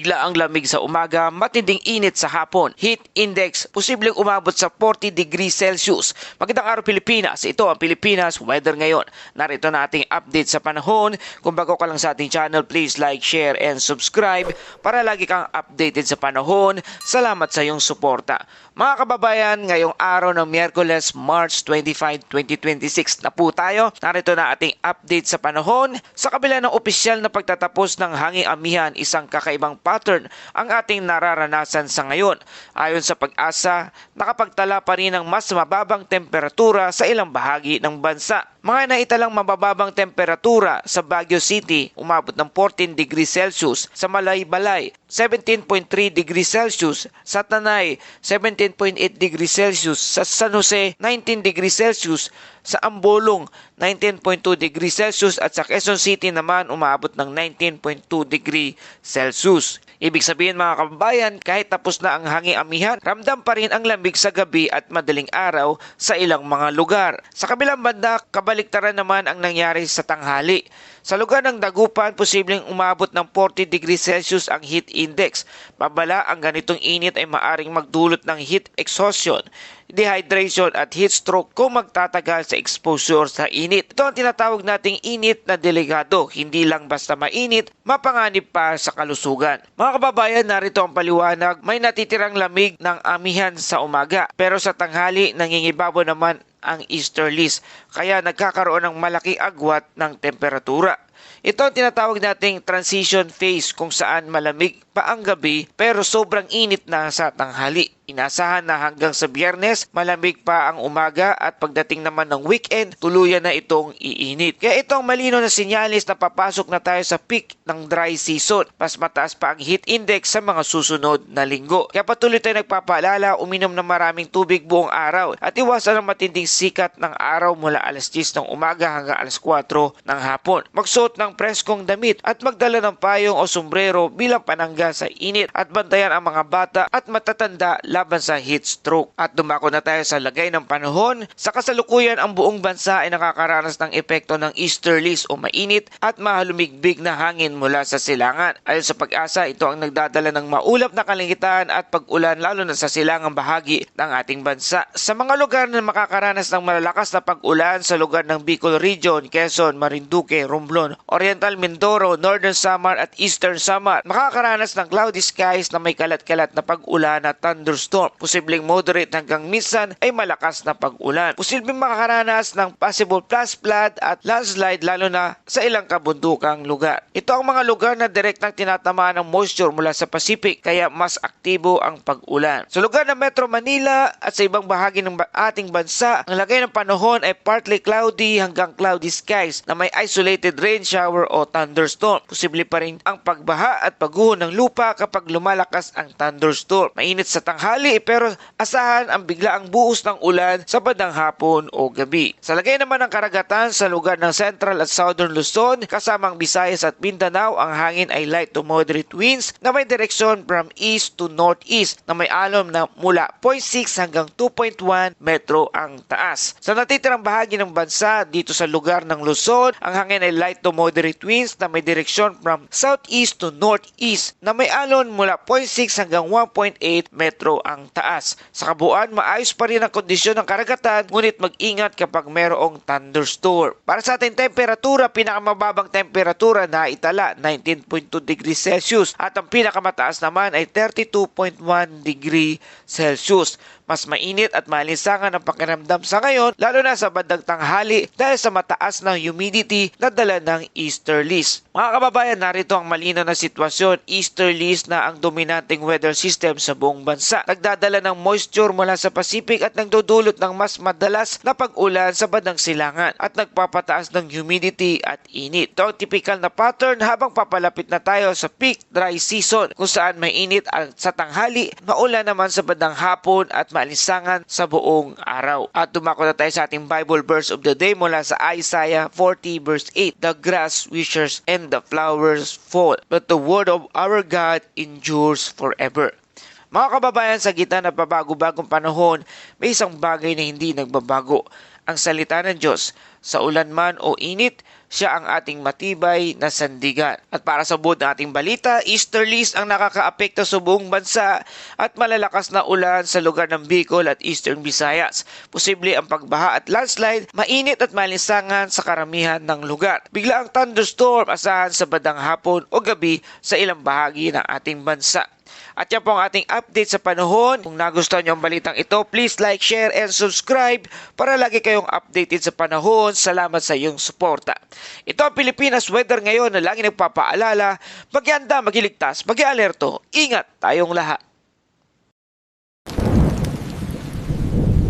bigla ang lamig sa umaga, matinding init sa hapon. Heat index posibleng umabot sa 40 degrees Celsius. Magandang araw Pilipinas, ito ang Pilipinas Weather ngayon. Narito na ating update sa panahon. Kung bago ka lang sa ating channel, please like, share, and subscribe para lagi kang updated sa panahon. Salamat sa iyong suporta. Mga kababayan, ngayong araw ng Miyerkules, March 25, 2026 na po tayo. Narito na ating update sa panahon. Sa kabila ng opisyal na pagtatapos ng hanging amihan, isang kakaibang pattern ang ating nararanasan sa ngayon. Ayon sa Pag-asa, nakapagtala pa rin ng mas mababang temperatura sa ilang bahagi ng bansa. Mga naitalang mabababang temperatura sa Baguio City, umabot ng 14 degrees Celsius, sa Malaybalay, 17.3 degrees Celsius, sa Tanay, 17.8 degrees Celsius, sa San Jose, 19 degrees Celsius, sa Ambolong, 19.2 degrees Celsius, at sa Quezon City naman umabot ng 19.2 degrees Celsius. Ibig sabihin mga kababayan, kahit tapos na ang hanging amihan, ramdam pa rin ang lamig sa gabi at madaling araw sa ilang mga lugar. Sa kabilang banda, kabaliktaran naman ang nangyari sa tanghali. Sa lugar ng Dagupan, posibleng umabot ng 40 degrees Celsius ang heat index. Babala, ang ganitong init ay maaring magdulot ng heat exhaustion, dehydration at heat stroke kung magtatagal sa exposure sa init. Ito ang tinatawag nating init na delikado. Hindi lang basta mainit, mapanganib pa sa kalusugan. Mga kababayan, narito ang paliwanag. May natitirang lamig ng amihan sa umaga, pero sa tanghali nangingibabaw naman ang easterlies, kaya nagkakaroon ng malaking agwat ng temperatura. Ito ang tinatawag nating transition phase kung saan malamig pa ang gabi pero sobrang init na sa tanghali. Inasahan na hanggang sa Biyernes, malamig pa ang umaga at pagdating naman ng weekend, tuluyan na itong iinit. Kaya itong malino na sinyalis na papasok na tayo sa peak ng dry season. Mas mataas pa ang heat index sa mga susunod na linggo. Kaya patuloy tayo nagpapaalala, uminom ng maraming tubig buong araw at iwasan ang matinding sikat ng araw mula alas 10 ng umaga hanggang alas 4 ng hapon. Magsuot ng preskong damit at magdala ng payong o sombrero bilang panangga sa init at bantayan ang mga bata at matatanda laban sa heat stroke. At dumako na tayo sa lagay ng panahon. Sa kasalukuyan, ang buong bansa ay nakakaranas ng epekto ng easterlies o mainit at mahalumigbig na hangin mula sa silangan. Ayon sa Pag-asa, ito ang nagdadala ng maulap na kalangitan at pag-ulan lalo na sa silangang bahagi ng ating bansa. Sa mga lugar na makakaranas ng malalakas na pag-ulan sa lugar ng Bicol Region, Quezon, Marinduque, Romblon, Oriental Mindoro, Northern Samar at Eastern Samar, makakaranas ng cloudy skies na may kalat-kalat na pag-ulan at thunderstorm. Posibleng moderate hanggang minsan ay malakas na pag-ulan. Posibleng makakaranas ng possible flash flood at landslide lalo na sa ilang kabundukang lugar. Ito ang mga lugar na direktang tinatamaan ng moisture mula sa Pacific kaya mas aktibo ang pag-ulan. Sa lugar ng Metro Manila at sa ibang bahagi ng ating bansa, ang lagay ng panahon ay partly cloudy hanggang cloudy skies na may isolated rain shower o thunderstorm. Posible pa rin ang pagbaha at pagguho ng lupa kapag lumalakas ang thunderstorm. Mainit sa tanghali pero asahan ang biglaang buhos ng ulan sa bandang hapon o gabi. Sa lagay naman ng karagatan sa lugar ng Central at Southern Luzon kasamang Visayas at Mindanao, ang hangin ay light to moderate winds na may direksyon from east to northeast na may alon na mula 0.6 hanggang 2.1 metro ang taas. Sa natitirang bahagi ng bansa dito sa lugar ng Luzon, ang hangin ay light to moderate winds na may direksyon from southeast to northeast na may alon mula 0.6 hanggang 1.8 metro ang taas. Sa kabuuan, maayos pa rin ang kondisyon ng karagatan, ngunit mag-ingat kapag mayroong thunderstorm. Para sa ating temperatura, pinakamababang temperatura na itala 19.2 degrees Celsius at ang pinakamataas naman ay 32.1 degree Celsius. Mas mainit at malinsangan ang pakiramdam sa ngayon, lalo na sa bandang tanghali dahil sa mataas na humidity na dala ng easterlies. Mga kababayan, narito ang malinaw na sitwasyon. Easterlies na ang dominanteng weather system sa buong bansa. Nagdadala ng moisture mula sa Pacific at nagdudulot ng mas madalas na pag-ulan sa bandang silangan at nagpapataas ng humidity at init. Ito ang typical na pattern habang papalapit na tayo sa peak dry season kung saan may init sa tanghali, maulan naman sa bandang hapon at malinsangan sa buong araw. At dumako na tayo sa ating Bible verse of the day mula sa Isaiah 40 verse 8. The grass withers and the flowers fall, but the word of our God endures forever. Mga kababayan, sa gitna ng pabago-bagong panahon, may isang bagay na hindi nagbabago. Ang salita ng Diyos, sa ulan man o init, siya ang ating matibay na sandigan. At para sa buod ng ating balita, easterlies ang nakakaapekto sa buong bansa at malalakas na ulan sa lugar ng Bicol at Eastern Visayas. Posible ang pagbaha at landslide, mainit at malinsangan sa karamihan ng lugar. Bigla ang thunderstorm asahan sa bandang hapon o gabi sa ilang bahagi ng ating bansa. At yan po ang ating update sa panahon. Kung nagustuhan nyo ang balitang ito, please like, share, and subscribe para lagi kayong updated sa panahon. Salamat sa iyong suporta. Ito ang Pilipinas Weather ngayon na lagi nagpapaalala, mag-ianda, mag-iligtas, mag-alerto. Ingat tayong lahat.